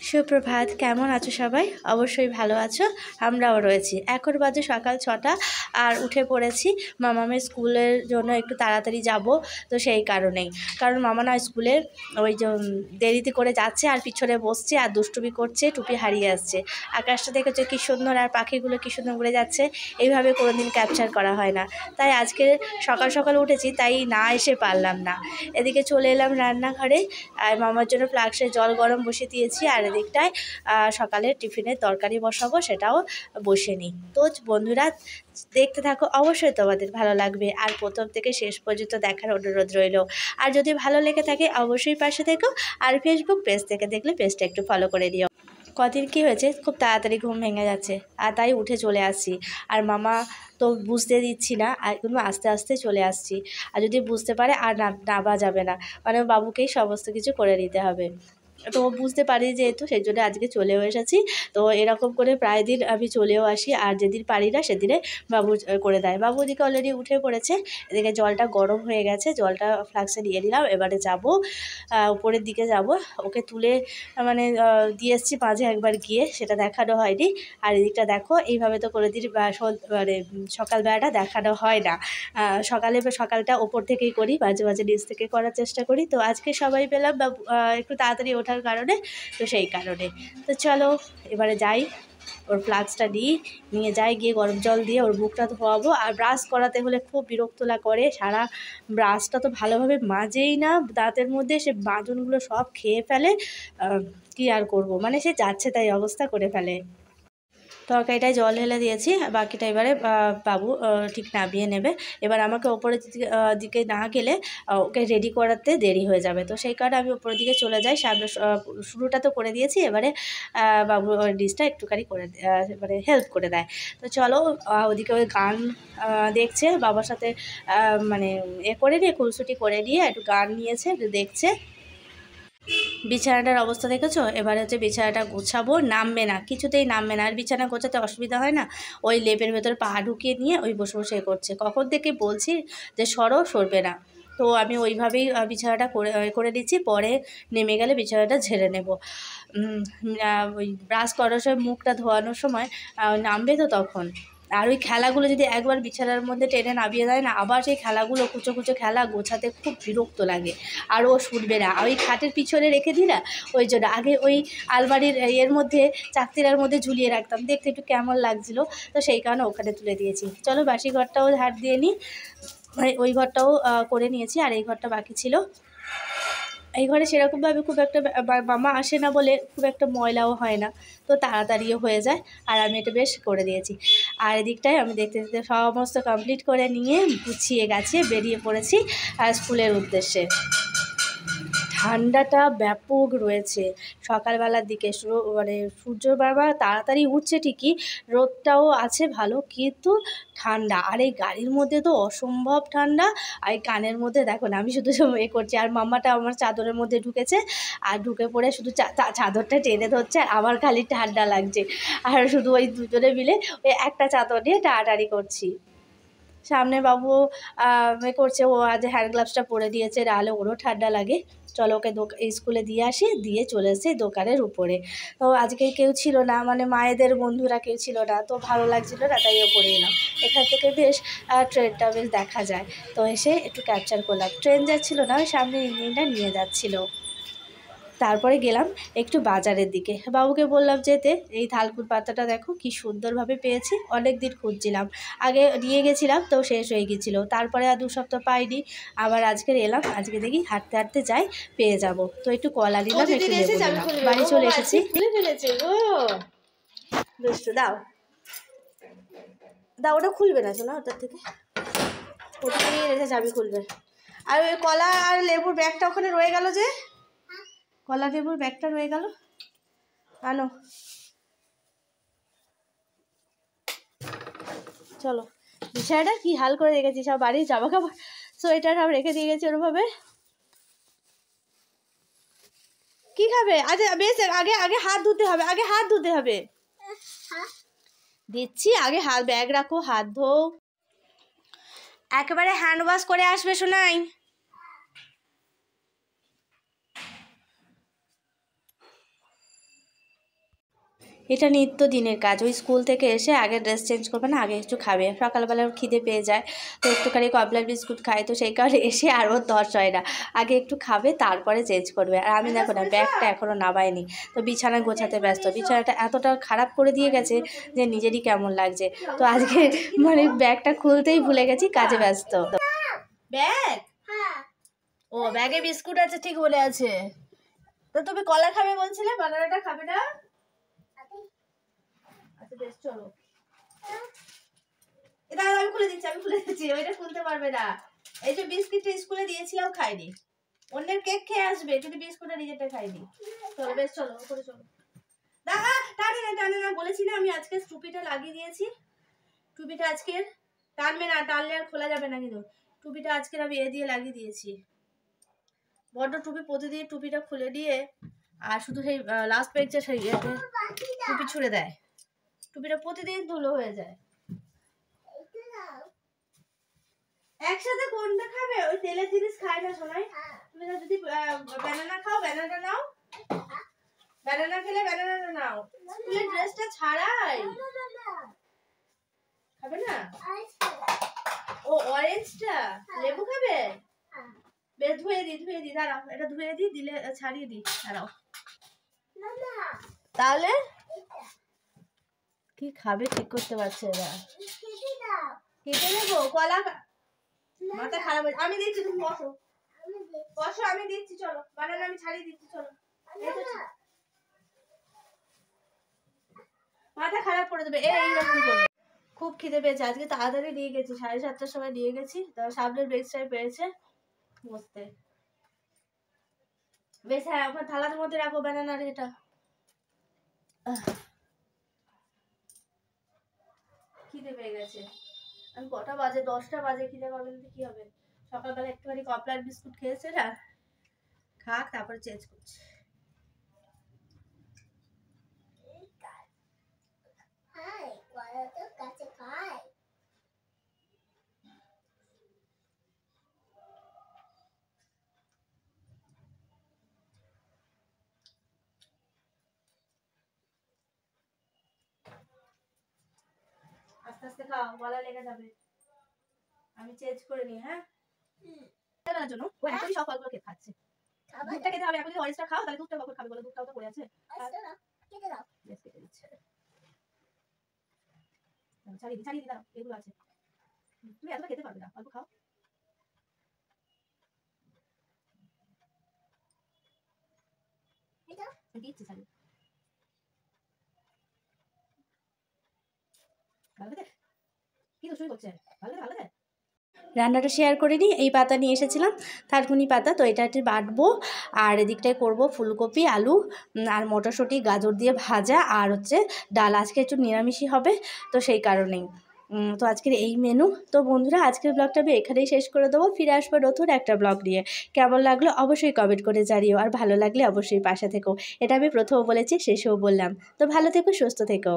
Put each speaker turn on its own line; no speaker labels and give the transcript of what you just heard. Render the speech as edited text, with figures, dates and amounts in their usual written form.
সুপ্রভাত, কেমন আছো সবাই? অবশ্যই ভালো আছো, আমরাও রয়েছি। এখন বাজে সকাল 6টা আর উঠে পড়েছি মামামের স্কুলের জন্য একটু তাড়াতাড়ি যাব। তো সেই কারণেই, কারণ মামা না স্কুলে ওই যে দেরিতে করে যাচ্ছে আর পিছনে বসছে আর দুষ্টুমি করছে, টুপি হারিয়ে আসছে। আকাশটা দেখেছো কী সুন্দর, আর পাখিগুলো কী সুন্দর উড়ে যাচ্ছে। এইভাবে কোনোদিন ক্যাপচার করা হয় না, তাই আজকে সকাল সকাল উঠেছি, তাই না এসে পারলাম না। এদিকে চলে এলাম রান্নাঘরে, আর মামার জন্য ফ্লাক্সে জল গরম বসিয়ে দিয়েছি, আর এদিকটায় সকালে টিফিনের তরকারি বসাবো, সেটাও বসে নিই। তো বন্ধুরা দেখতে থাকো, অবশ্যই তোমাদের ভালো লাগবে, আর প্রথম থেকে শেষ পর্যন্ত দেখার অনুরোধ রইল। আর যদি ভালো লেগে থাকে অবশ্যই পাশে থেকো, আর ফেসবুক পেজ থেকে দেখলে পেজটা একটু ফলো করে দিও। কদিন কী হয়েছে, খুব তাড়াতাড়ি ঘুম ভেঙে যাচ্ছে, আর তাই উঠে চলে আসছি। আর মামা তো বুঝতে দিচ্ছি না, আর কিন্তু আস্তে আস্তে চলে আসছি। আর যদি বুঝতে পারে আর নাবা যাবে না, মানে বাবুকেই সমস্ত কিছু করে দিতে হবে। তো বুঝতে পারি যেহেতু, সেই জন্য আজকে চলেও এসেছি। তো এরকম করে প্রায় দিন আমি চলেও আসি, আর যেদিন পারি না সেদিনে বাবু করে দেয়। বাবু ওদিকে অলরেডি উঠে পড়েছে, এদিকে জলটা গরম হয়ে গেছে, জলটা ফ্লাক্সে নিয়ে নিলাম। এবারে যাব উপরের দিকে যাব, ওকে তুলে মানে দিয়ে এসেছি মাঝে একবার গিয়ে, সেটা দেখানো হয়নি। আর এদিকটা দেখো, এইভাবে তো করে দিন মানে সকালবেলাটা দেখানো হয় না। সকালটা ওপর থেকেই করি, মাঝে মাঝে নিচ থেকে করার চেষ্টা করি। তো আজকে সবাই পেলাম একটু তাড়াতাড়ি ওঠার কারণে, তো সেই কারণে। তো চলো এবারে যাই, ওর ফ্লাক্সটা নিয়ে যাই, গিয়ে গরম জল দিয়ে ওর মুখটা ধোয়াবো। আর ব্রাশ করাতে হলে খুব বিরক্তলা করে, সারা ব্রাশটা তো ভালোভাবে মাজেই না, দাঁতের মধ্যে সে মাজনগুলো সব খেয়ে ফেলে। কী আর করব, মানে সে যাচ্ছে তাই অবস্থা করে ফেলে। তরকারিটায় জল ঢেলে দিয়েছি, বাকিটা এবারে বাবু ঠিক নামিয়ে নেবে। এবার আমাকে ওপরের দিকে না গেলে ওকে রেডি করাতে দেরি হয়ে যাবে, তো সেই কারণে আমি ওপরের দিকে চলে যাই। সামনে শুরুটা তো করে দিয়েছি, এবারে বাবু ডিশটা একটুখানি করে মানে হেল্প করে দেয়। তো চলো, ওদিকে ওই গান দেখছে বাবার সাথে, মানে করে নিয়ে খুলসুটি করে নিয়ে একটু গান নিয়েছে, একটু দেখছে। বিছানাটার অবস্থা দেখেছো? এবার হচ্ছে বিছানাটা গোছাবো, নামবে না, কিছুতেই নামবে না। আর বিছানা গোছাতে অসুবিধা হয় না, ওই লেপের ভেতরে পা ঢুকিয়ে নিয়ে ওই বসে বসে করছে। কখন থেকে বলছি যে সরবে না। তো আমি ওইভাবেই বিছানাটা করে দিচ্ছি, পরে নেমে গেলে বিছানাটা ঝেড়ে নেব। ওই ব্রাশ করার সময়, মুখটা ধোয়ানোর সময় নামবে তো তখন। আর ওই খেলাগুলো যদি একবার বিছানার মধ্যে টেনে নামিয়ে দেয় না, আবার সেই খেলাগুলো কুচো কুচো খেলা গোছাতে খুব বিরক্ত লাগে। আর ও শুনবে না, ওই খাটের পিছনে রেখে দিই না, ওই জন্য আগে ওই আলমারির এর মধ্যে, চাকতিরার মধ্যে ঝুলিয়ে রাখতাম, দেখতে একটু কেমন লাগছিলো, তো সেই কারণে ওখানে তুলে দিয়েছি। চলো বাসি ঘরটাও ঝাড় দিয়ে নিই, ওই ঘরটাও করে নিয়েছি, আর এই ঘরটা বাকি ছিল। এই ঘরে সেরকমভাবে খুব একটা মামা আসে না বলে খুব একটা ময়লাও হয় না, তো তাড়াতাড়িও হয়ে যায়, আর আমি এটা বেশ করে দিয়েছি। আর এদিকটায় আমি দেখতে দেখতে সমস্ত কমপ্লিট করে নিয়ে গুছিয়ে গাছিয়ে বেরিয়ে পড়েছি আর স্কুলের উদ্দেশ্যে। ঠান্ডাটা ব্যাপক রয়েছে সকালবেলার দিকে, মানে সূর্য বাবা তাড়াতাড়ি উঠছে ঠিকই, রোদটাও আছে ভালো, কিন্তু ঠান্ডা। আর এই গাড়ির মধ্যে তো অসম্ভব ঠান্ডা। আর এই কানের মধ্যে দেখো না, আমি শুধু করছি, আর মাম্মাটা আমার চাদরের মধ্যে ঢুকেছে, আর ঢুকে পড়ে শুধু চাদরটা টেনে ধরছে, আর আমার খালি ঠান্ডা লাগছে। আর শুধু ওই দুজনে মিলে ওই একটা চাদর নিয়ে টানাটানি করছি। সামনে বাবু করছে, ও আজ হ্যান্ড গ্লাভসটা পরে দিয়েছে, নাহলে ওরও ঠান্ডা লাগে। চলো ওকে স্কুলে দিয়ে আসি, দিয়ে চলে এসেছি দোকানের উপরে। তো আজকে কেউ ছিল না, মানে মায়েদের বন্ধুরা কেউ ছিল না, তো ভালো লাগছিল না, তাই ওপরে এলাম। এখান থেকে বেশ ট্রেনটা বেশ দেখা যায়, তো এসে একটু ক্যাপচার করলাম। ট্রেন যাচ্ছিলো না, ওই সামনে ইঞ্জিনটা নিয়ে যাচ্ছিলো। তারপরে গেলাম একটু বাজারের দিকে, বাবুকে বললাম যেতে। এই থালকুল পাতাটা দেখো কি সুন্দরভাবে পেয়েছি, অনেক দিন খুঁজছিলাম, আগে নিয়ে গেছিলাম তো শেষ হয়ে গেছিলো, তারপরে আর 2 সপ্তাহ পাইনি, আবার আজকের এলাম। আজকে দেখি হাঁটতে হাঁটতে যাই, পেয়ে যাব। তো একটু কলা নিলাম, একটু লেবু নিলাম, বাড়ি চলে এসেছি। দুষ্টু দাও ওটা খুলবে না, শোনা ওটার থেকে, ওটা নিয়ে রেখে চাবি খুলবে। আর ওই কলা আর লেবুর ব্যাগটা ওখানে রয়ে গেল, যে কলা লেবুর ব্যাগটা রয়ে গেল, আনো। চলো, বিছানাটা কি হাল করে রেখেছি, সব বাড়ির জামা কাপড় সোয়েটার সব রেখে দিয়ে গেছি ওরভাবে। কি খাবে? আচ্ছা বেশ, আগে আগে হাত ধুতে হবে, আগে হাত ধুতে হবে। দিচ্ছি, আগে হাত ব্যাগ রাখো, হাত ধো, একেবারে হ্যান্ড ওয়াশ করে আসবে শোনাই। এটা নিত্য দিনের কাজ। ওই স্কুল থেকে এসে আগে ড্রেস চেঞ্জ করবে না, আগে একটু খাবে। সকালবেলা ওর খিদে পেয়ে যায়, তো একটুখানি কমলার বিস্কুট খায়, তো সেই কারণে এসে আর ওর দশ হয় না, আগে একটু খাবে তারপরে চেঞ্জ করবে। আর আমি দেখো না, ব্যাগটা এখনও নামাইনি, তো বিছানা গোছাতে ব্যস্ত। বিছানাটা এতটা খারাপ করে দিয়ে গেছে যে নিজেরই কেমন লাগছে। তো আজকে মানে ব্যাগটা খুলতেই ভুলে গেছি, কাজে ব্যস্ত। ব্যাগ, ও ব্যাগে বিস্কুট আছে, ঠিক বলে আছে। তো তুমি কলা খাবে বলছিলে, বানানাটা খাবে না? আচ্ছা বেশ, চলো। এটা আমি খুলে দিচ্ছি, ওইটা খুলতে পারবে না। এই যে বিস্কিটটা স্কুলে দিয়েছিলাম, খাইনি। অন্যের কেক খেয়ে আসবে, কিন্তু বিস্কুটটা নিজেরটা খাইনি। চলো বেশ, চলো উপরে চলো। টানে না বলেছি না, আমি আজকে টুপিটা লাগিয়ে দিয়েছি। টুপিটা আজকের টানবে না, টানলে আর খোলা যাবে না, কিন্তু টুপিটা আজকের আমি এ দিয়ে লাগিয়ে দিয়েছি। বড্ড টুপি প্রতিদিন টুপিটা খুলে দিয়ে আর শুধু সেই লাস্ট পেজটা সেই টুপি ছুঁড়ে দেয়। টুপিটা প্রতিদিন ধুলো হয়ে যায়। একসাথে কোনটা খাবে? ওই তেলের জিনিস খায় না সোনাই। তুমি যদি ব্যানানা খাও, ব্যানানা নাও। ব্যানানা খেলে ব্যানানা নাও। স্কুলের ড্রেসটা ছাড়াই খাবে না? ও অরেঞ্জটা, লেবু খাবে? বেশ, ধুয়ে দি, দাঁড়াও, এটা ধুয়ে দি, দিলে ছাড়িয়ে দি, দাঁড়াও। তাহলে কি খাবে ঠিক করতে পারছে এরা। কেটে দেবো কলা? মাথা খারাপ হয়েছে, আমি দিচ্ছি, তুমি বসো বসো, আমি দিচ্ছি, চলো। বানানা আমি ছাড়িয়ে দিচ্ছি, চলো। মাথা খারাপ করে দেবে, এইরকম করবে। খুব খিদে পেয়েছে, আজকে তাড়াতাড়ি নিয়ে গেছি, 7:30টার সময় নিয়ে গেছি। তারপর সামনের বেঞ্চটায় পেয়েছে বসতে। বেশ, হ্যাঁ, ওখানে থালার মধ্যে রাখো ব্যানানার এটা। খিদে পেয়ে গেছে। আমি কটা বাজে, 10টা বাজে, খিদে পাবে না কি হবে? সকালবেলা একটুখানি কমলার বিস্কুট খেয়েছে না, খাক, তারপরে চেঞ্জ করছে। আস্তে আস্তে খাও, গলা লেগে যাবে। আমি চেঞ্জ করে নি, হ্যাঁ। জন্য ও এখনই সব ফলগুলো খেতে খাচ্ছে। দুধটা খেতে হবে, এখন যদি অরেঞ্জটা খাও তাহলে দুধটা কখন খাবে বলো? দুধটাও তো পড়ে আছে। কেটে দাও, কেটে দিচ্ছে। ছাড়িয়ে দি, দাও, এগুলো আছে। তুমি এতটা খেতে পারবে না, অল্প খাও। এটা দিচ্ছি, ছাড়িয়ে। ভালো লাগে? কি দুষ্টুমি করছে? ভালো লাগে? রান্নাটা শেয়ার করে নিই। এই পাতা নিয়ে এসেছিলাম, থারকুনি পাতা, তো এটা একটু বাটবো। আর এদিকটায় করব ফুলকপি, আলু আর মটরশুঁটি, গাজর দিয়ে ভাজা, আর হচ্ছে ডাল। আজকে একটু নিরামিষই হবে, তো সেই কারণেই। তো আজকের এই মেনু। তো বন্ধুরা, আজকের ব্লগটা আমি এখানেই শেষ করে দেবো। ফিরে আসবো নতুন একটা ব্লগ নিয়ে। কেমন লাগলো অবশ্যই কমেন্ট করে জানিও, আর ভালো লাগলে অবশ্যই পাশে থেকো। এটা আমি প্রথমও বলেছি, শেষেও বললাম। তো ভালো থেকো, সুস্থ থেকো।